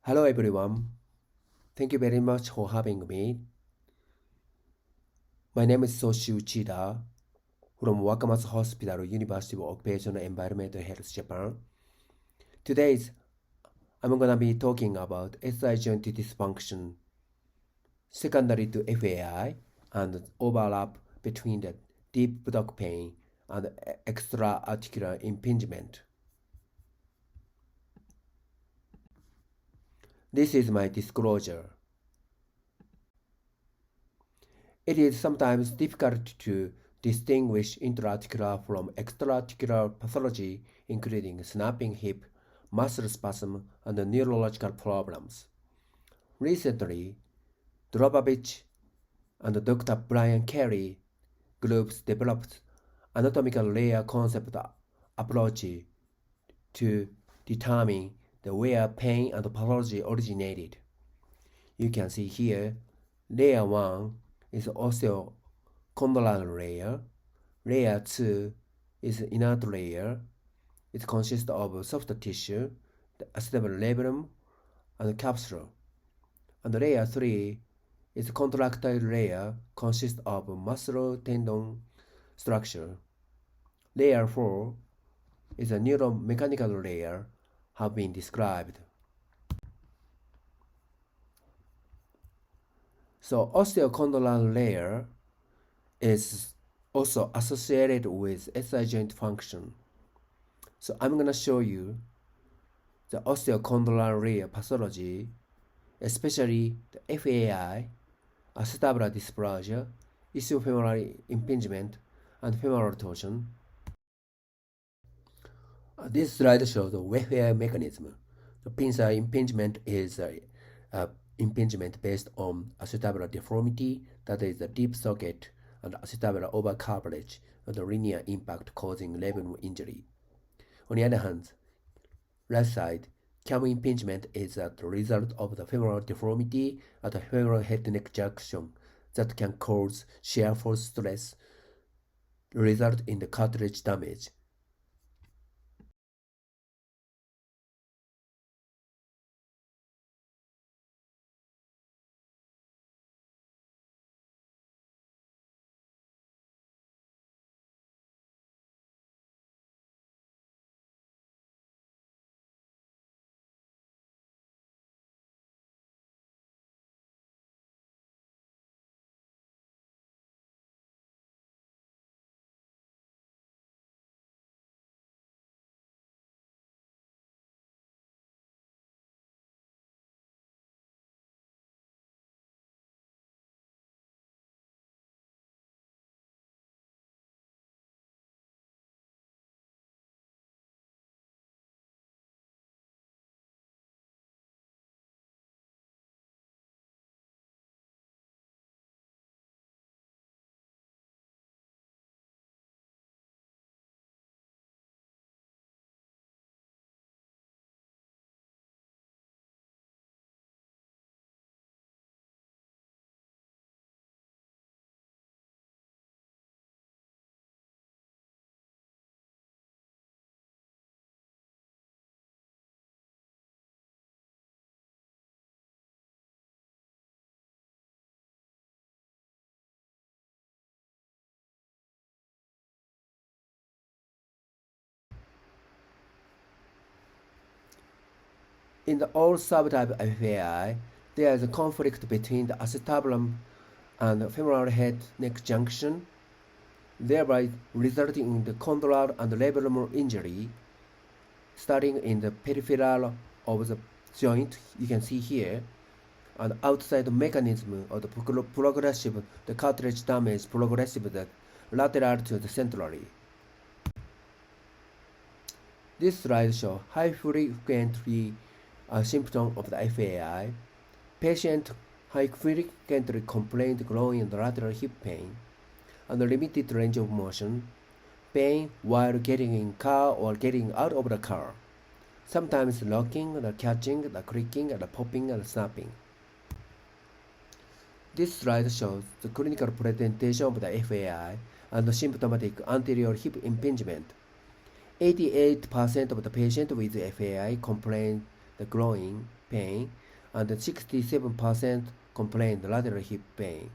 Hello everyone. Thank you very much for having me. My name is Soshi Uchida from Wakamatsu Hospital, University of Occupational Environment and Health, Japan. Today, I'm going to be talking about SI joint dysfunction secondary to FAI and overlap between the deep buttock pain and extra-articular impingement. This is my disclosure. It is sometimes difficult to distinguish intra-articular from extra-articular pathology, including snapping hip, muscle spasm, and neurological problems. Recently, Drobovich and Dr. Brian Kelly groups developed anatomical layer concept approach to determine where pain and pathology originated. You can see here, layer 1 is osteochondral layer. Layer 2 is inert layer. It consists of soft tissue, the acetabulum and capsule. And layer 3 is contractile layer, consists of muscle tendon structure. Layer 4 is a neuromechanical layer, have been described. So osteochondral layer is also associated with SI joint function. So I'm going to show you the osteochondral layer pathology, especially the FAI, acetabular dysplasia, ischiofemoral impingement, and femoral torsion. This slide shows the FAI mechanism. The pincer impingement is impingement based on acetabular deformity, that is the deep socket and acetabular overcoverage and the linear impact causing labrum injury. On the other hand, left side, cam impingement is the result of the femoral deformity at the femoral head-neck junction that can cause shear force stress, result in the cartilage damage. In the all subtype FAI, there is a conflict between the acetabulum and femoral head-neck junction, thereby resulting in the condylar and labrum injury, starting in the peripheral of the joint, you can see here, and outside mechanism of the progressive, the cartilage damage progressive, the lateral to the centrally. This slide shows high frequently a symptom of the FAI. Patient high frequently complained growing and lateral hip pain and limited range of motion, pain while getting in car or getting out of the car, sometimes locking, the catching, the clicking, and the popping and snapping. This slide shows the clinical presentation of the FAI and the symptomatic anterior hip impingement. 88% of the patients with FAI complained the groin pain, and 67% complained lateral hip pain.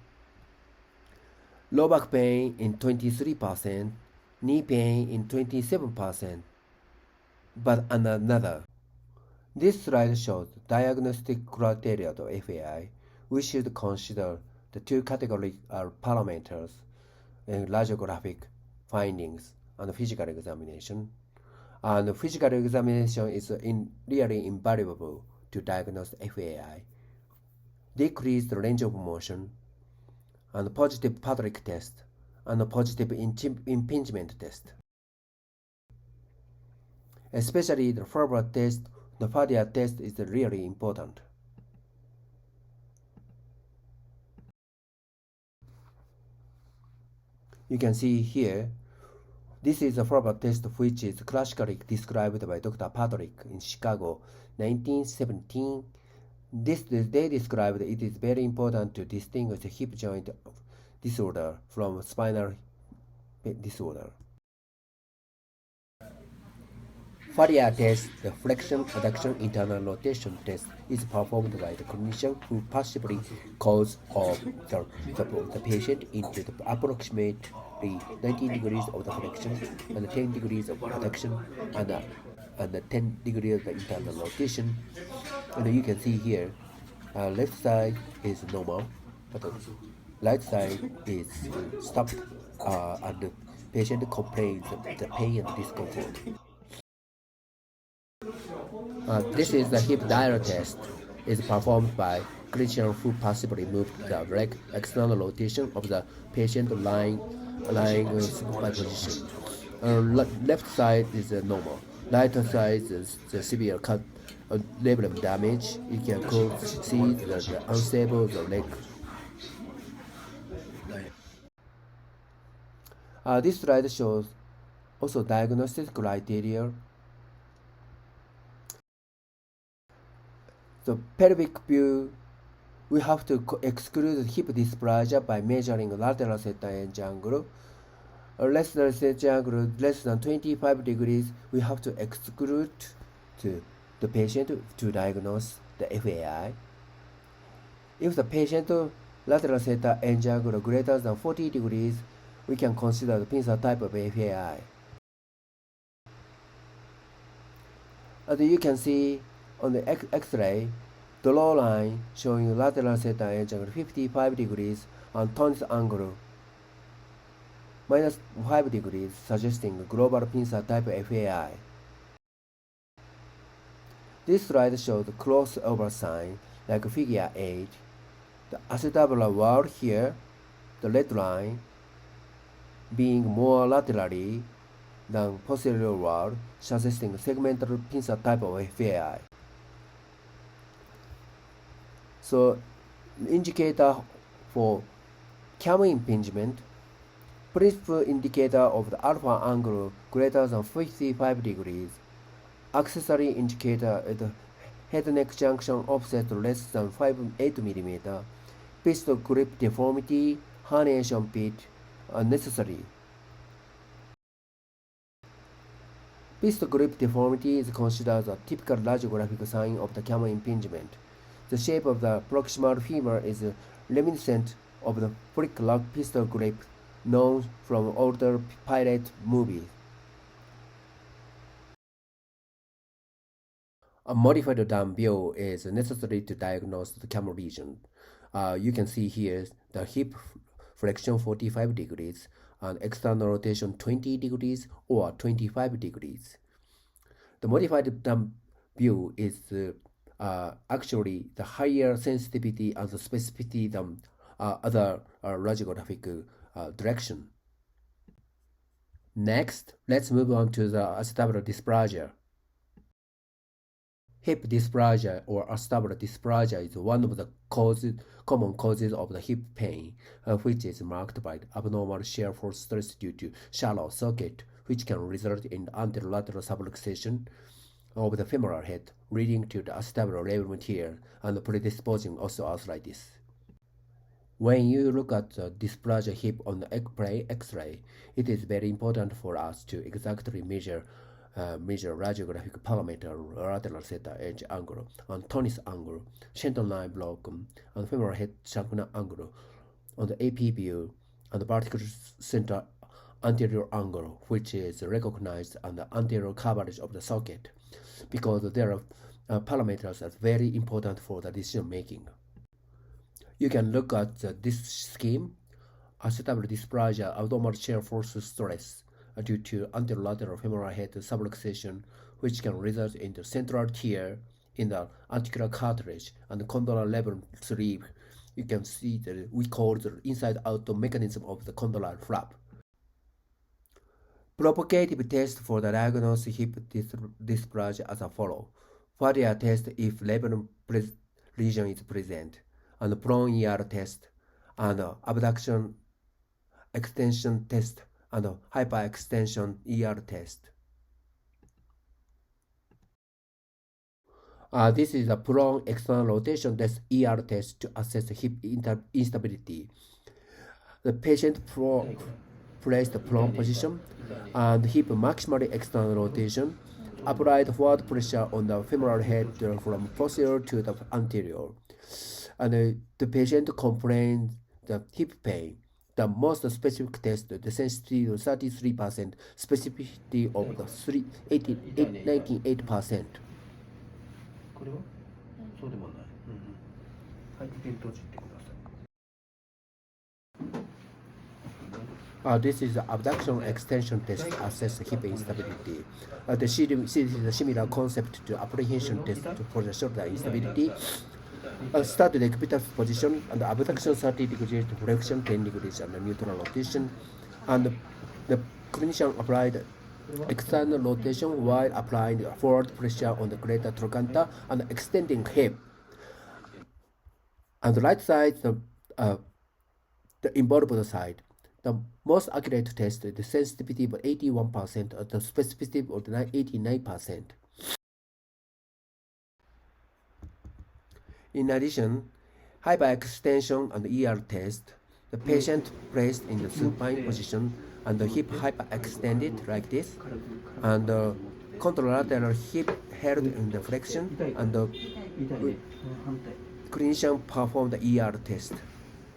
Low back pain in 23%, knee pain in 27%, but another. This slide shows diagnostic criteria of FAI. We should consider the two categories are parameters and radiographic findings and physical examination. And physical examination is really invaluable to diagnose FAI. Decreased range of motion, and positive buttock test, and positive impingement test. Especially the forward test, the FAI test is really important. You can see here, this is a forward test which is classically described by Dr. Patrick in Chicago, 1917. They described it is very important to distinguish hip joint disorder from spinal disorder. FAI test, the flexion, adduction, internal rotation test, is performed by the clinician who possibly cause of the patient into the approximately 90 degrees of the flexion and 10 degrees of adduction and 10 degrees of the internal rotation. And you can see here, left side is normal, but right side is stopped, and the patient complains of the pain and discomfort. This is the hip dial test. Is performed by clinician who possibly moved the leg external rotation of the patient lying supine position. Left side is normal. Right side is the severe cut level of damage. You can see the unstable the leg. This slide shows also diagnostic criteria. The pelvic view, we have to exclude hip dysplasia by measuring lateral theta edge angle. Less than theta angle less than 25 degrees, we have to exclude the patient to diagnose the FAI. If the patient lateral theta edge angle greater than 40 degrees, we can consider the pincer type of FAI. As you can see on the X-ray, the low line showing lateral theta edge angle 55 degrees and tonus angle minus 5 degrees, suggesting global pincer type FAI. This slide shows the crossover sign like figure 8. The acetabular wall here, the red line, being more laterally than posterior wall, suggesting segmental pincer type of FAI. So, indicator for cam impingement, principal indicator of the alpha angle greater than 55 degrees, accessory indicator at the head neck junction offset less than 8 mm, pistol grip deformity, herniation pit are necessary. Pistol grip deformity is considered a typical radiographic sign of the cam impingement. The shape of the proximal femur is reminiscent of the flick-lock pistol grip known from older pirate movies. A modified down view is necessary to diagnose the cam lesion. You can see here the hip flexion 45 degrees and external rotation 20 degrees or 25 degrees. The modified down view is actually the higher sensitivity and the specificity than other radiographic direction. Next, let's move on to the acetabular dysplasia. Hip dysplasia or acetabular dysplasia is one of the common causes of the hip pain, which is marked by abnormal shear force stress due to shallow socket, which can result in anterolateral subluxation of the femoral head, leading to the acetabular labrum tear and predisposing osteoarthritis. When you look at the dysplasia hip on the X-ray, it is very important for us to exactly measure measure radiographic parameter, lateral theta edge angle, and tonus angle, Shenton line block, and femoral head shrunken angle on the AP view, and the vertical center anterior angle, which is recognized on the anterior coverage of the socket, because their parameters are very important for the decision making. You can look at this scheme. Acetabular dysplasia, abdominal shear force stress due to anterolateral femoral head subluxation, which can result in the central tear in the articular cartilage and condylar level sleeve. You can see that we call the inside-out mechanism of the condylar flap. Propagative test for the diagnosed hip dysplasia as follows. Fadia test if labral lesion is present, and prone ER test, and abduction extension test, and hyperextension ER test. This is a prone external rotation test ER test to assess hip instability. The patient placed the prone position and hip maximally external rotation, applied forward pressure on the femoral head from posterior to the anterior, and the patient complained the hip pain. The most specific test, the sensitivity of 33%, specificity of the 98%. これはそうでもない。はい、ペン閉じてください。This is the abduction extension test to assess hip instability. This is a similar concept to apprehension test for the shoulder instability. Start the equitably position and abduction 30 degrees, flexion 10 degrees, and neutral rotation. And the clinician applied external rotation while applying forward pressure on the greater trochanter and extending hip. On the right side, the involved side, the most accurate test, the sensitivity of 81% and the specificity of 89%. In addition, hyperextension and ER test, the patient placed in the supine position and the hip hyperextended like this, and the contralateral hip held in the flexion, and the clinician performed the ER test.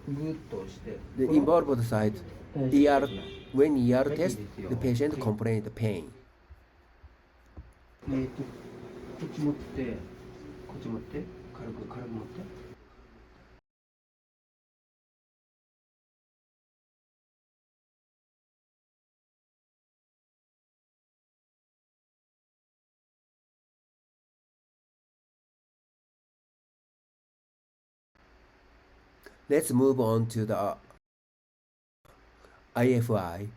The involved side, when ER test, the patient complained pain. Let's move on to the IFI,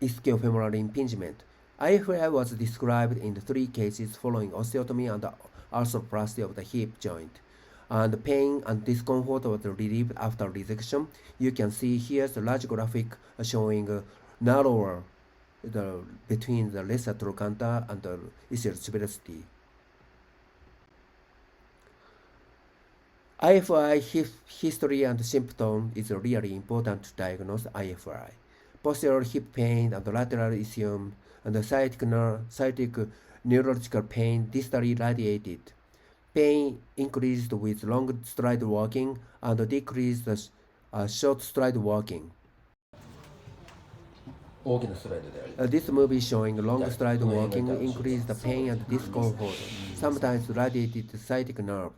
ischiofemoral impingement. IFI was described in the 3 cases following osteotomy and arthroplasty of the hip joint, and pain and discomfort was relieved after resection. You can see here the large graphic showing narrower between the lesser trochanter and the ischial tuberosity. IFI history and symptom is really important to diagnose IFI. Posterior hip pain and lateral ischium and sciatic neurological pain distally radiated. Pain increased with long stride walking and decreased short stride walking. This movie showing long stride walking increased the pain and discomfort, sometimes radiated sciatic nerve.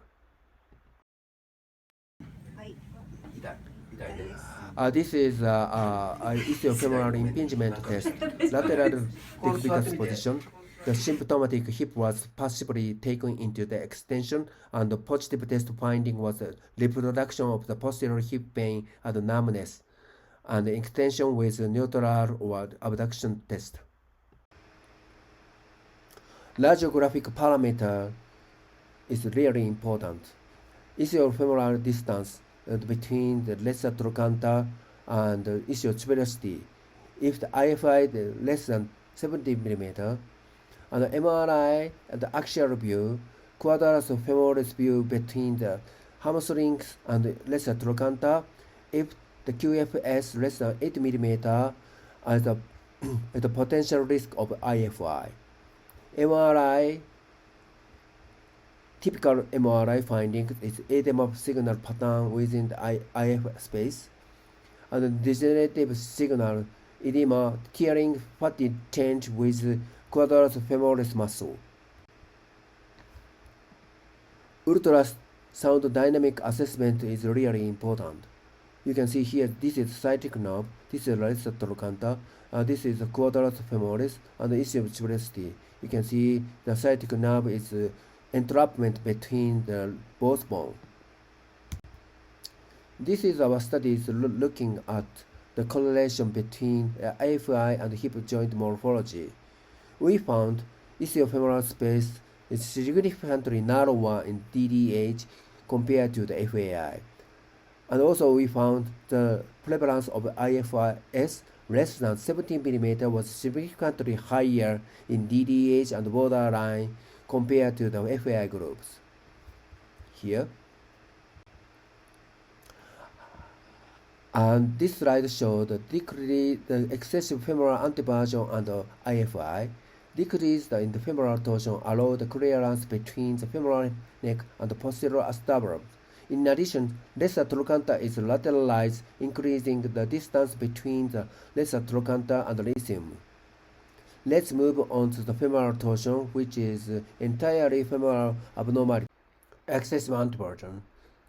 This is ischiofemoral impingement test. Lateral decubitus position. The symptomatic hip was passively taken into the extension, and the positive test finding was the reproduction of the posterior hip pain and numbness, and extension with neutral or abduction test. Radiographic parameter is really important. Ischiofemoral distance between the lesser trochanter and the ischial tuberosity. If the IFI is less than 70 mm, and the MRI and the axial view, quadratus femoris view between the hamstrings and the lesser trochanter, if the QFS less than 8 mm, as the potential risk of IFI. MRI, typical MRI finding is edema signal pattern within the IF space, and degenerative signal edema tearing fatty change with quadratus femoris muscle. Ultrasound dynamic assessment is really important. You can see here, this is sciatic nerve, this is right trochanter, this is the quadratus femoris, and the issue of tuberosity. You can see the sciatic nerve is entrapment between the both bones. This is our studies looking at the correlation between FAI and hip joint morphology. We found ischiofemoral space is significantly narrower in DDH compared to the FAI. And also we found the prevalence of IFIS less than 17 mm was significantly higher in DDH and borderline compared to the FAI groups. Here. And this slide shows the excessive femoral anteversion and IFI. Decrease in the femoral torsion allow the clearance between the femoral neck and the posterior acetabulum. In addition, lesser trochanter is lateralized, increasing the distance between the lesser trochanter and the lithium. Let's move on to the femoral torsion, which is entirely femoral abnormality. Excessive anteversion.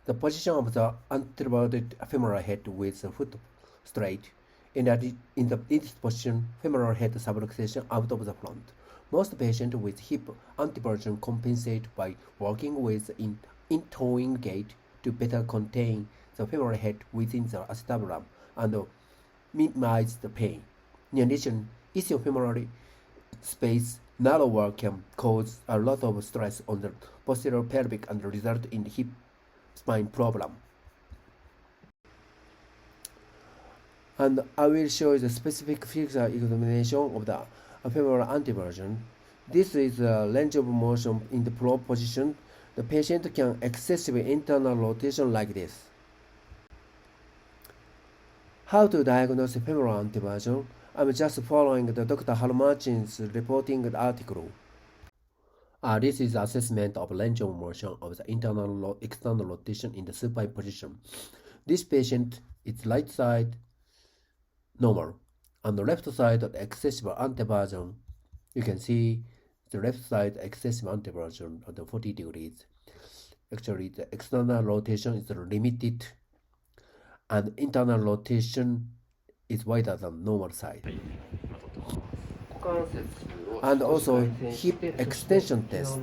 The position of the anteverted femoral head with the foot straight. In this position, femoral head subluxation out of the front. Most patients with hip anteversion compensate by working with in-towing gait to better contain the femoral head within the acetabulum and minimize the pain. In addition, ischiofemoral space narrower can cause a lot of stress on the posterior pelvic and result in the hip spine problem. And I will show you the specific physical examination of the femoral anteversion. This is a range of motion in the prone position. The patient can excessive internal rotation like this. How to diagnose femoral anteversion? I'm just following the Dr. Halmachin's reporting article. This is assessment of range of motion of the internal external rotation in the supine position. This patient is right side normal, on the left side of the excessive anteversion. You can see the left side excessive anteversion of the 40 degrees. Actually, the external rotation is limited, and internal rotation is wider than normal side. And also hip extension test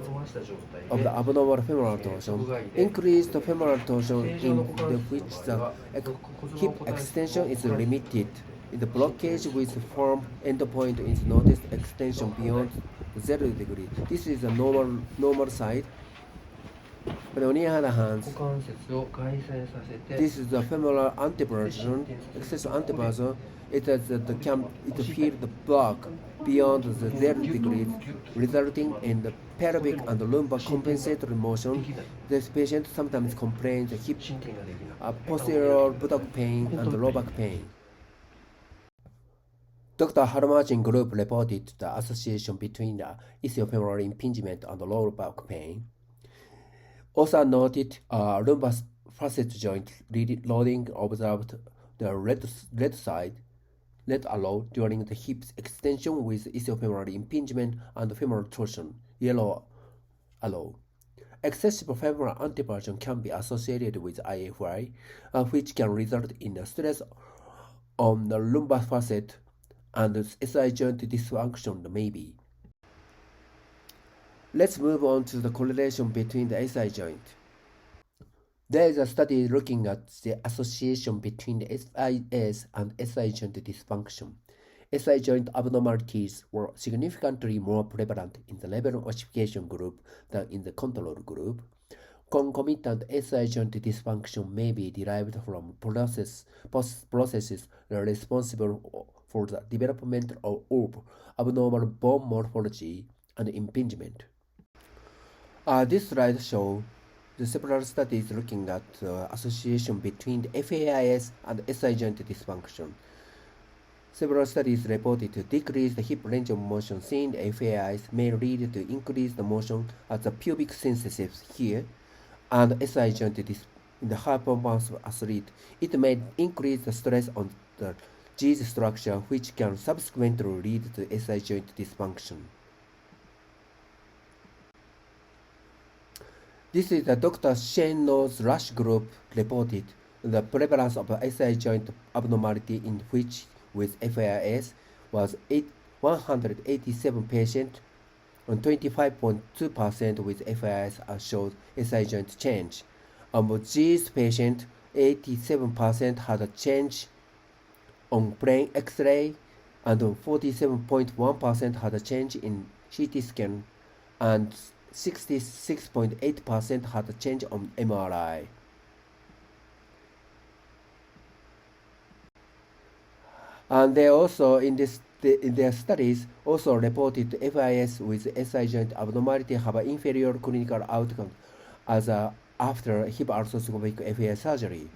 of the abnormal femoral torsion. Increased femoral torsion in which the hip extension is limited. In the blockage with firm endpoint is noticed extension beyond 0 degree. This is a normal side. But on the other hand, this is the femoral anteversion, excessive anteversion. It feels the block beyond the 0 degrees, resulting in the pelvic and lumbar compensatory motion. This patient sometimes complains the hip, posterior buttock pain and low back pain. Dr. Halmachin group reported the association between the ischiofemoral impingement and lower back pain. Also noted lumbar facet joint loading observed the red side, red allow during the hip extension with ischiofemoral impingement and femoral torsion, yellow allow. Excessive femoral anteversion can be associated with IFI, which can result in a stress on the lumbar facet and SIJ joint dysfunction maybe. Let's move on to the correlation between the SI joint. There is a study looking at the association between the SIS and SI joint dysfunction. SI joint abnormalities were significantly more prevalent in the level ossification group than in the control group. Concomitant SI joint dysfunction may be derived from processes responsible for the development of abnormal bone morphology and impingement. This slide shows the several studies looking at the association between the FAIS and SI joint dysfunction. Several studies reported to decrease the hip range of motion seen in FAIs may lead to increased motion at the pubic symphysis here and SI joint in the high-performance athlete. It may increase the stress on the G structure, which can subsequently lead to SI joint dysfunction. This is the Dr. Shenno's Rush group reported the prevalence of SI joint abnormality in which with FAIs was 187 patients and 25.2% with FAIs showed SI joint change. Among these patients, 87% had a change on brain X-ray and 47.1% had a change in CT scan and 66.8% had a change on MRI. And they also, in their studies, also reported FIS with SI joint abnormality have an inferior clinical outcome as after hip arthroscopic FAI surgery.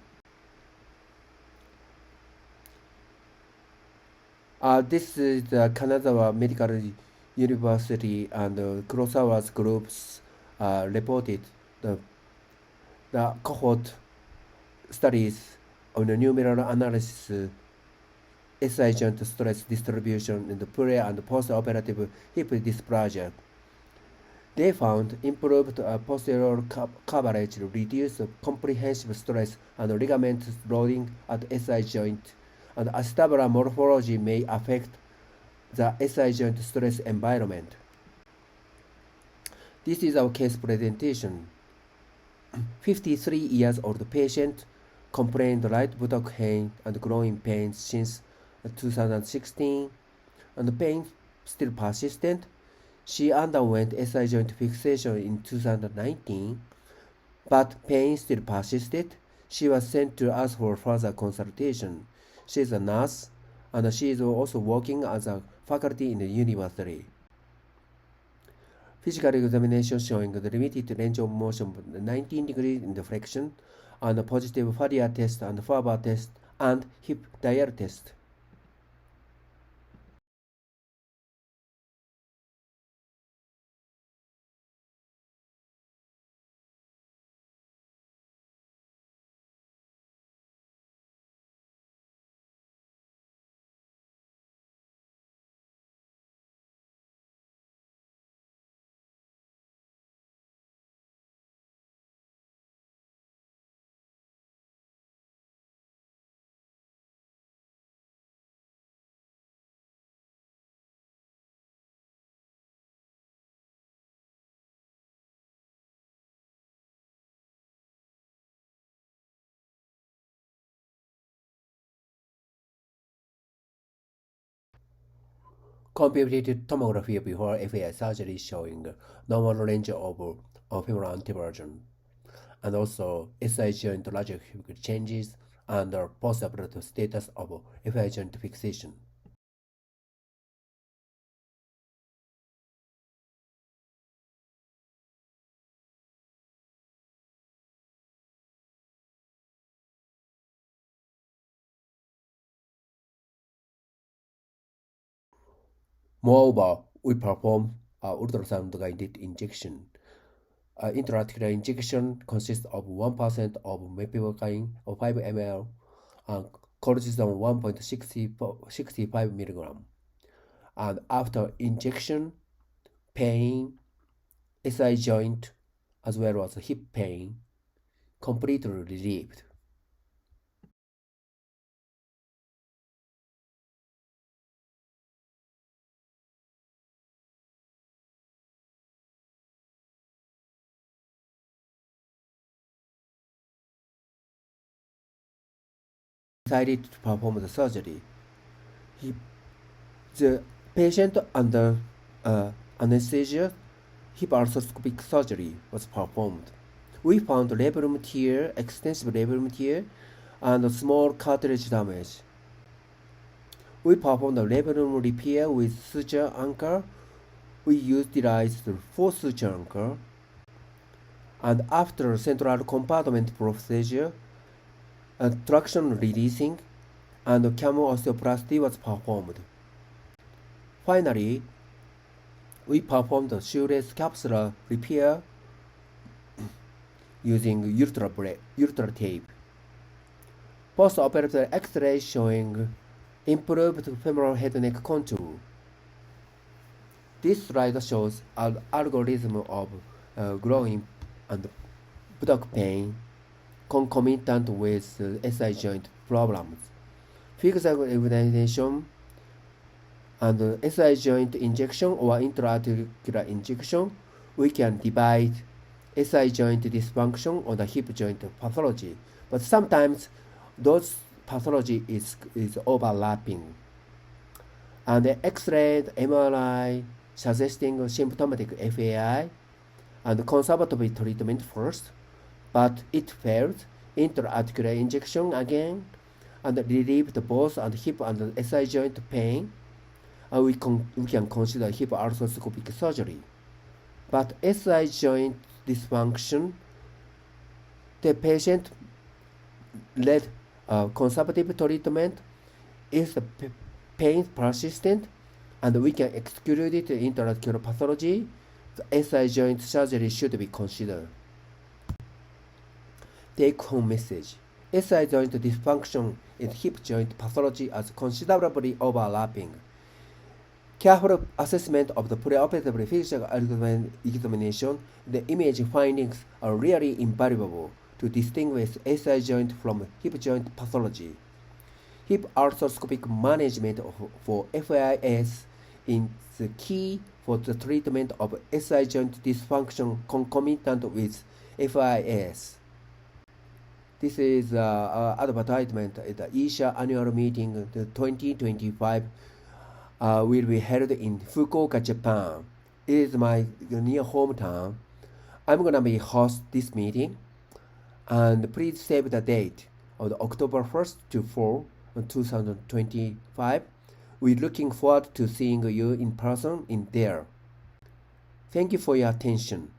This is the Kanazawa Medical University and Kurosawa's groups reported the cohort studies on the numerical analysis SI joint stress distribution in the pre- and post-operative hip dysplasia. They found improved posterior coverage, reduced comprehensive stress and ligament loading at SI joint, and acetabular morphology may affect the SI joint stress environment. This is our case presentation. 53 years old patient complained right buttock pain and growing pain since 2016, and the pain still persistent. She underwent SI joint fixation in 2019, but pain still persisted. She was sent to us for further consultation. She is a nurse, and she is also working as a faculty in the university. Physical examination showing the limited range of motion 19 degrees in the flexion, and a positive Faria test and Faber test and hip dial test. Computed tomography before FAI surgery showing normal range of femoral anteversion, and also SI joint radiographic changes and postoperative status of FI joint fixation. Moreover, we perform ultrasound-guided injection. Intraarticular injection consists of 1% of mepivacaine or 5 ml and cortisone 1.65 mg. And after injection, pain, SI joint, as well as hip pain, completely relieved. Decided to perform the surgery. The patient under anesthesia, hip arthroscopic surgery was performed. We found labrum tear, extensive labrum tear, and small cartilage damage. We performed the labrum repair with suture anchor. We utilized 4 suture anchor, and after central compartment procedure, traction releasing and camel osteoplasty was performed. Finally, we performed the shoelace capsular repair using ultra tape. Post-operative X-ray showing improved femoral head neck contour. This slide shows an algorithm of growing and buttock pain concomitant with SI joint problems. Physical examination and SI joint injection or intra-articular injection, we can divide SI joint dysfunction or the hip joint pathology, but sometimes those pathology is overlapping. And the X-ray, MRI suggesting symptomatic FAI and conservative treatment first, but it failed. Intra-articular injection again, and relieved both and hip and SI joint pain. And we can consider hip arthroscopic surgery. But SI joint dysfunction, the patient led conservative treatment. If the pain persistent and we can exclude it in intra-articular pathology, the SI joint surgery should be considered. Take-home message. SI joint dysfunction and hip joint pathology are considerably overlapping. Careful assessment of the preoperative physical examination and the image findings are really invaluable to distinguish SI joint from hip joint pathology. Hip arthroscopic management for FAIs is the key for the treatment of SI joint dysfunction concomitant with FAIs. This is advertisement at the ISHA annual meeting. The 2025 will be held in Fukuoka, Japan. It is my near hometown. I'm gonna be host this meeting, and please save the date of October 1st to 4th, 2025. We're looking forward to seeing you in person in there. Thank you for your attention.